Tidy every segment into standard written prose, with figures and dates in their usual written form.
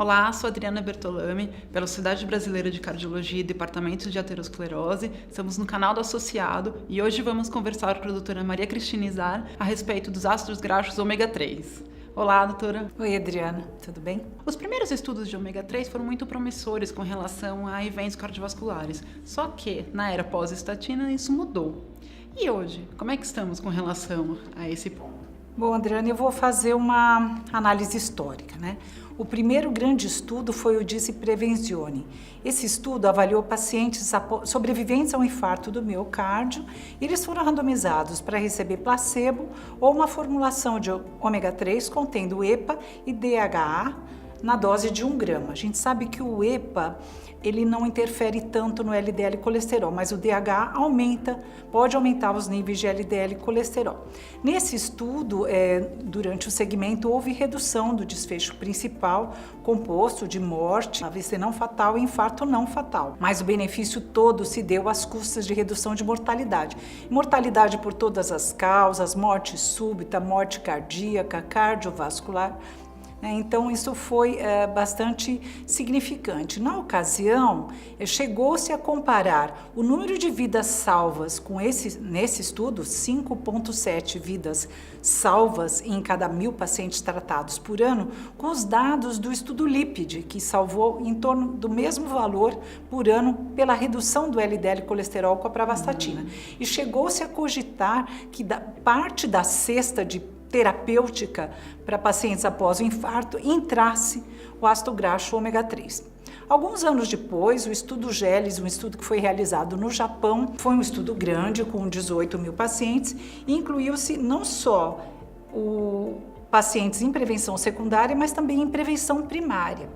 Olá, sou Adriana Bertolami, pela Sociedade Brasileira de Cardiologia e Departamento de Aterosclerose. Estamos no canal do Associado e hoje vamos conversar com a doutora Maria Cristina Izar a respeito dos ácidos graxos ômega 3. Olá, doutora. Oi, Adriana. Tudo bem? Os primeiros estudos de ômega 3 foram muito promissores com relação a eventos cardiovasculares, só que na era pós-estatina isso mudou. E hoje, como é que estamos com relação a esse ponto? Bom, Adriana, eu vou fazer uma análise histórica, né? O primeiro grande estudo foi o Disi Prevenzione. Esse estudo avaliou pacientes sobreviventes a um infarto do miocárdio e eles foram randomizados para receber placebo ou uma formulação de ômega 3 contendo EPA e DHA na dose de 1 grama. A gente sabe que o EPA ele não interfere tanto no LDL colesterol, mas o DHA pode aumentar os níveis de LDL colesterol. Nesse estudo, durante o segmento, houve redução do desfecho principal, composto de morte, AVC não fatal e infarto não fatal. Mas o benefício todo se deu às custas de redução de mortalidade. Mortalidade por todas as causas, morte súbita, morte cardíaca, cardiovascular. Então, isso foi bastante significante. Na ocasião, chegou-se a comparar o número de vidas salvas nesse estudo, 5,7 vidas salvas em cada 1.000 pacientes tratados por ano, com os dados do estudo LIPID, que salvou em torno do mesmo valor por ano pela redução do LDL colesterol com a pravastatina. E chegou-se a cogitar que parte da cesta de terapêutica para pacientes após o infarto entrasse o ácido graxo ômega 3. Alguns anos depois, o estudo GELES, um estudo que foi realizado no Japão, foi um estudo grande com 18.000 pacientes e incluiu-se não só pacientes em prevenção secundária, mas também em prevenção primária.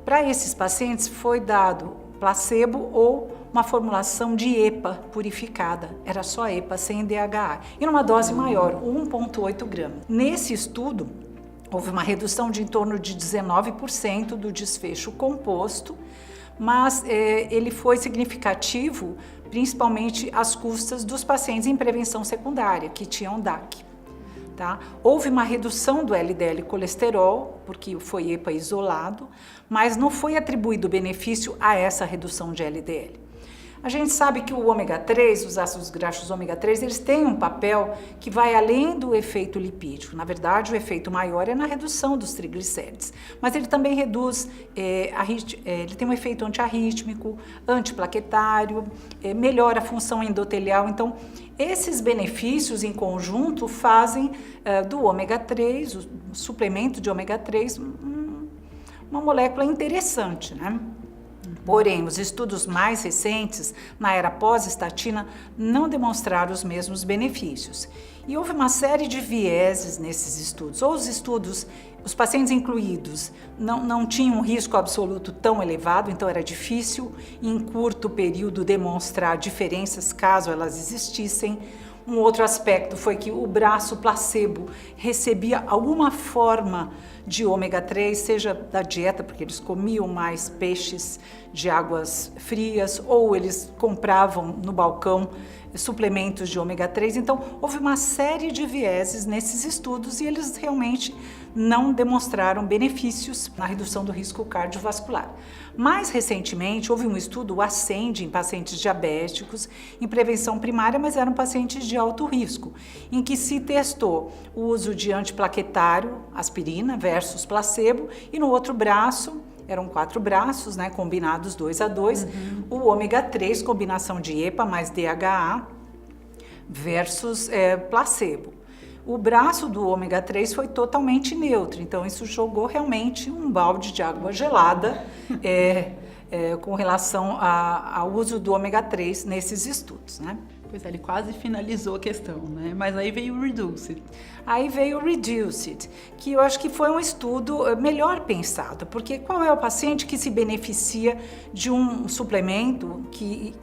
Para esses pacientes foi dado placebo ou uma formulação de EPA purificada, era só EPA sem DHA, e numa dose maior, 1,8 gramas. Nesse estudo, houve uma redução de em torno de 19% do desfecho composto, mas ele foi significativo principalmente às custas dos pacientes em prevenção secundária, que tinham DAC. Tá? Houve uma redução do LDL colesterol, porque foi EPA isolado, mas não foi atribuído benefício a essa redução de LDL. A gente sabe que o ômega 3, os ácidos graxos ômega 3, eles têm um papel que vai além do efeito lipídico. Na verdade, o efeito maior é na redução dos triglicérides, mas ele também reduz, ele tem um efeito antiarrítmico, antiplaquetário, melhora a função endotelial. Então, esses benefícios em conjunto fazem do ômega 3, o suplemento de ômega 3, uma molécula interessante, né? Porém, os estudos mais recentes, na era pós-estatina, não demonstraram os mesmos benefícios. E houve uma série de vieses nesses estudos. Ou os pacientes incluídos não tinham um risco absoluto tão elevado, então era difícil, em curto período, demonstrar diferenças caso elas existissem. Um outro aspecto foi que o braço placebo recebia alguma forma de ômega 3, seja da dieta, porque eles comiam mais peixes de águas frias, ou eles compravam no balcão suplementos de ômega 3. Então, houve uma série de vieses nesses estudos e eles realmente não demonstraram benefícios na redução do risco cardiovascular. Mais recentemente, houve um estudo, o ASCEND, em pacientes diabéticos, em prevenção primária, mas eram pacientes de alto risco, em que se testou o uso de antiplaquetário, aspirina, versus placebo, e no outro braço, eram 4 braços, né, combinados 2 a 2, o ômega 3, combinação de EPA mais DHA versus placebo. O braço do ômega 3 foi totalmente neutro, então isso jogou realmente um balde de água gelada com relação ao uso do ômega 3 nesses estudos, né? Pois é, ele quase finalizou a questão, né? Mas aí veio o Reduce. Aí veio o Reduced, que eu acho que foi um estudo melhor pensado, porque qual é o paciente que se beneficia de um suplemento que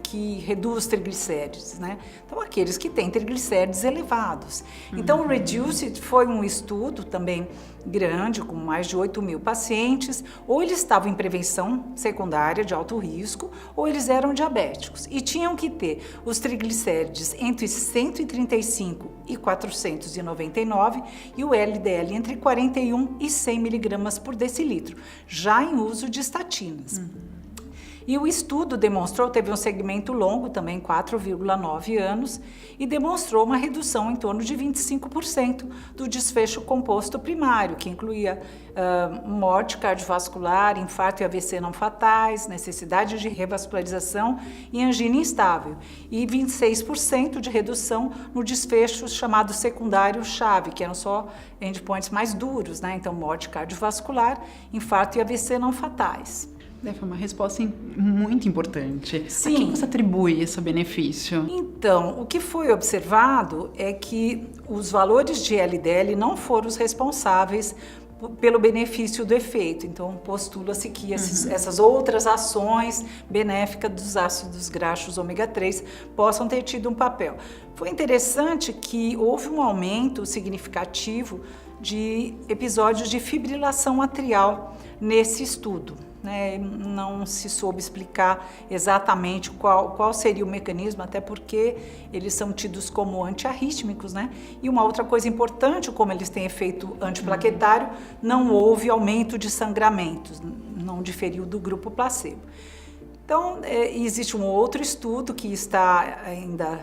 reduz triglicérides, né? Então, aqueles que têm triglicérides elevados. Então, o Reduced foi um estudo também grande, com mais de 8.000 pacientes, ou eles estavam em prevenção secundária de alto risco, ou eles eram diabéticos, e tinham que ter os triglicéridos triglicérides entre 135 e 499 e o LDL entre 41 e 100 miligramas por decilitro, já em uso de estatinas. E o estudo demonstrou, teve um segmento longo, também 4,9 anos, e demonstrou uma redução em torno de 25% do desfecho composto primário, que incluía morte cardiovascular, infarto e AVC não fatais, necessidade de revascularização e angina instável, e 26% de redução no desfecho chamado secundário-chave, que eram só endpoints mais duros, né? Então, morte cardiovascular, infarto e AVC não fatais. Foi uma resposta muito importante. Sim. A quem você atribui esse benefício? Então, o que foi observado é que os valores de LDL não foram os responsáveis pelo benefício do efeito. Então, postula-se que essas outras ações benéficas dos ácidos graxos ômega 3 possam ter tido um papel. Foi interessante que houve um aumento significativo de episódios de fibrilação atrial nesse estudo. Não se soube explicar exatamente qual seria o mecanismo, até porque eles são tidos como antiarrítmicos, né? E uma outra coisa importante, como eles têm efeito antiplaquetário, não houve aumento de sangramentos, não diferiu do grupo placebo. Então, existe um outro estudo que está ainda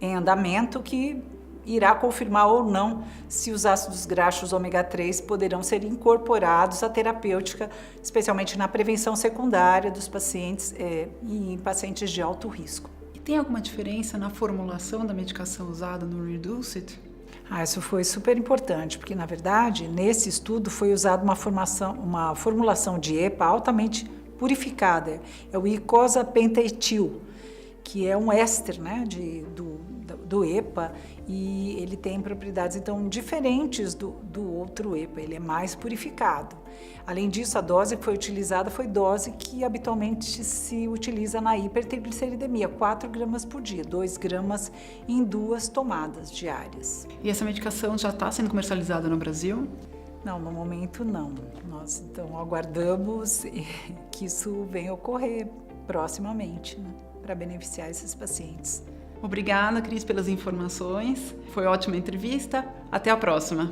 em andamento que irá confirmar ou não se os ácidos graxos ômega 3 poderão ser incorporados à terapêutica, especialmente na prevenção secundária dos pacientes e em pacientes de alto risco. E tem alguma diferença na formulação da medicação usada no Reduce-It? Isso foi super importante, porque na verdade, nesse estudo foi usada uma formulação de EPA altamente purificada, é o icosapentaetil, que é um éster, né, do EPA, e ele tem propriedades então diferentes do outro EPA, ele é mais purificado. Além disso, a dose que foi utilizada foi dose que habitualmente se utiliza na hipertrigliceridemia, 4 gramas por dia, 2 gramas em 2 tomadas diárias. E essa medicação já está sendo comercializada no Brasil? Não, no momento não. Nós então aguardamos que isso venha ocorrer proximamente, né, para beneficiar esses pacientes. Obrigada, Cris, pelas informações. Foi ótima entrevista. Até a próxima.